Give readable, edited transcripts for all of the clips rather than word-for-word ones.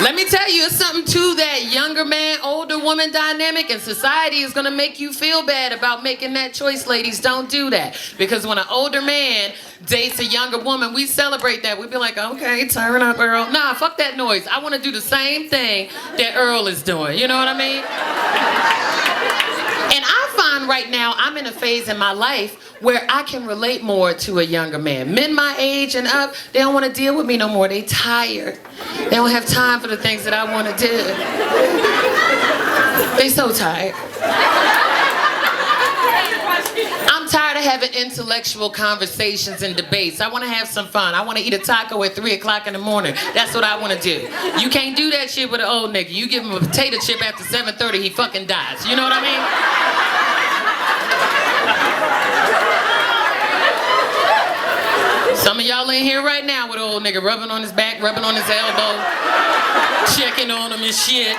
Let me tell you, it's something to that younger man, older woman dynamic, and society is gonna make you feel bad about making that choice, ladies. Don't do that. Because when an older man dates a younger woman, we celebrate that. We be like, okay, turn up, Earl. Nah, fuck that noise. I wanna do the same thing that Earl is doing. You know what I mean? And I find right now, I'm in a phase in my life where I can relate more to a younger man. Men my age and up, they don't want to deal with me no more. They tired. They don't have time for the things that I want to do. They so tired. I'm tired of having intellectual conversations and debates. I want to have some fun. I want to eat a taco at 3 o'clock in the morning. That's what I want to do. You can't do that shit with an old nigga. You give him a potato chip after 7:30, he fucking dies. You know what I mean? Some of y'all in here right now with an old nigga rubbing on his back, rubbing on his elbow, checking on him and shit.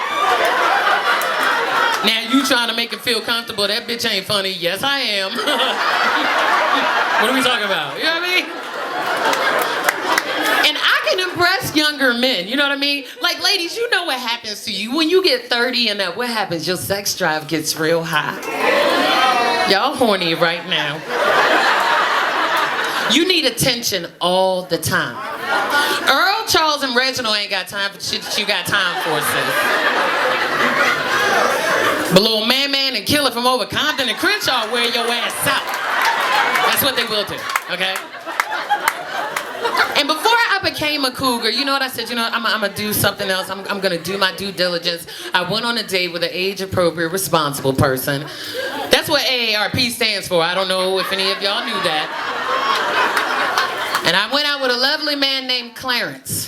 Now you trying to make him feel comfortable. That bitch ain't funny. Yes, I am. What are we talking about? You know what I mean? And I can impress younger men. You know what I mean? Like, ladies, you know what happens to you. When you get 30 and up, what happens? Your sex drive gets real high. Y'all horny right now. You need attention all the time. Earl, Charles, and Reginald ain't got time for shit that you got time for, sis. But little Man and Killer from over Compton and Crenshaw wear your ass out. That's what they will do, okay? And before I became a cougar, you know what I said? You know what? I'm gonna do something else. I'm gonna do my due diligence. I went on a date with an age-appropriate, responsible person. That's what AARP stands for. I don't know if any of y'all knew that. And I went out with a lovely man named Clarence.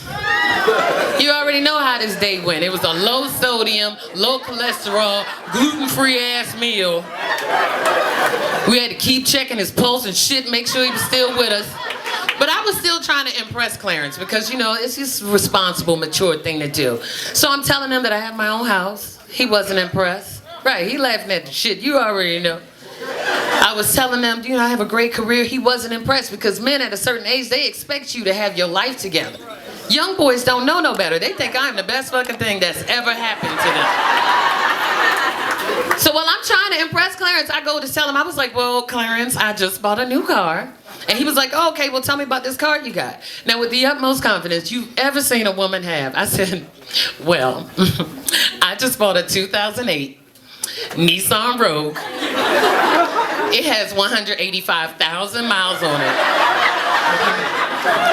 You already know how this date went. It was a low sodium, low cholesterol, gluten-free ass meal. We had to keep checking his pulse and shit, make sure he was still with us. But I was still trying to impress Clarence because, you know, it's just a responsible, mature thing to do. So I'm telling him that I have my own house. He wasn't impressed. Right, he laughing at the shit. You already know. I was telling them, you know, I have a great career. He wasn't impressed because men at a certain age, they expect you to have your life together. Young boys don't know no better. They think I'm the best fucking thing that's ever happened to them. So while I'm trying to impress Clarence, I go to tell him, I was like, well, Clarence, I just bought a new car. And he was like, oh, okay, well, tell me about this car you got. Now, with the utmost confidence you've ever seen a woman have, I said, well, I just bought a 2008 Nissan Rogue. It has 185,000 miles on it.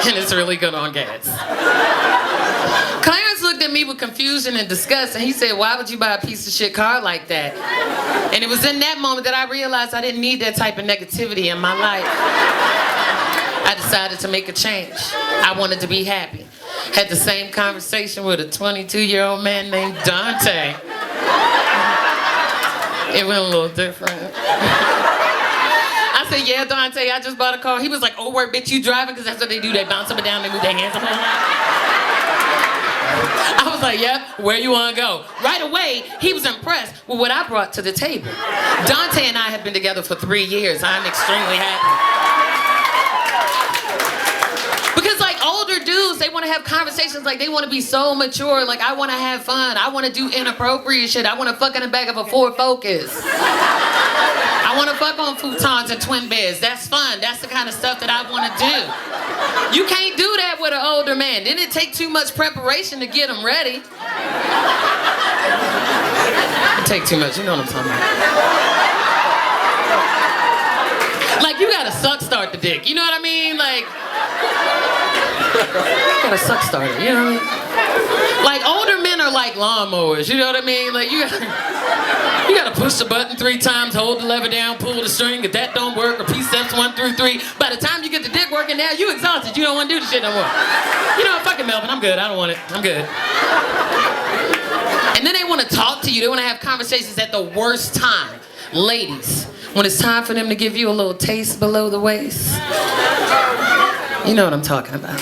And it's really good on gas. Clarence looked at me with confusion and disgust, and he said, why would you buy a piece of shit car like that? And it was in that moment that I realized I didn't need that type of negativity in my life. I decided to make a change. I wanted to be happy. Had the same conversation with a 22-year-old man named Dante. It went a little different. I said, yeah, Dante, I just bought a car. He was like, oh, word, bitch, you driving? Because that's what they do. They bounce up and down, they move their hands up and down. I was like, yep, where you want to go? Right away, he was impressed with what I brought to the table. Dante and I have been together for 3 years. I'm extremely happy. Because like older dudes, they want to have conversations like they want to be so mature. Like, I want to have fun. I want to do inappropriate shit. I want to fuck in the back of a Ford Focus. I want to fuck on futons and twin beds. That's fun. That's the kind of stuff that I want to do. You can't do that with an older man. Didn't it take too much preparation to get him ready? It take too much. You know what I'm talking about. Like, you gotta suck start the dick. You know what I mean? Like, you gotta suck start it. You know what I mean? Like, older men are like lawnmowers. You know what I mean? Like, you gotta push the button 3 times, hold the lever down, pull the string. If that don't work, repeat steps 1 through 3. By the time you get the dick working now, you exhausted. You don't want to do the shit no more. You know, fuck it, Melvin. I'm good. I don't want it. I'm good. And then they want to talk to you. They want to have conversations at the worst time. Ladies, when it's time for them to give you a little taste below the waist. You know what I'm talking about.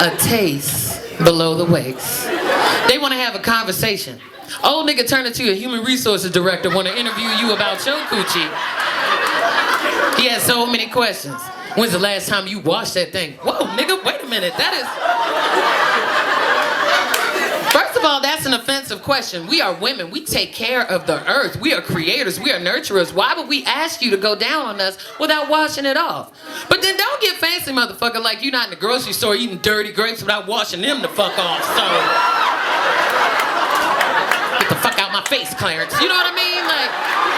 A taste below the waist. They want to have a conversation. Old nigga turn into a human resources director, want to interview you about your coochie. He has so many questions. When's the last time you washed that thing? Whoa, nigga, wait a minute. That is... First of all, that's an offensive question. We are women. We take care of the earth. We are creators. We are nurturers. Why would we ask you to go down on us without washing it off? But then don't get fancy, motherfucker, like you're not in the grocery store eating dirty grapes without washing them the fuck off. So, get the fuck out my face, Clarence. You know what I mean? Like,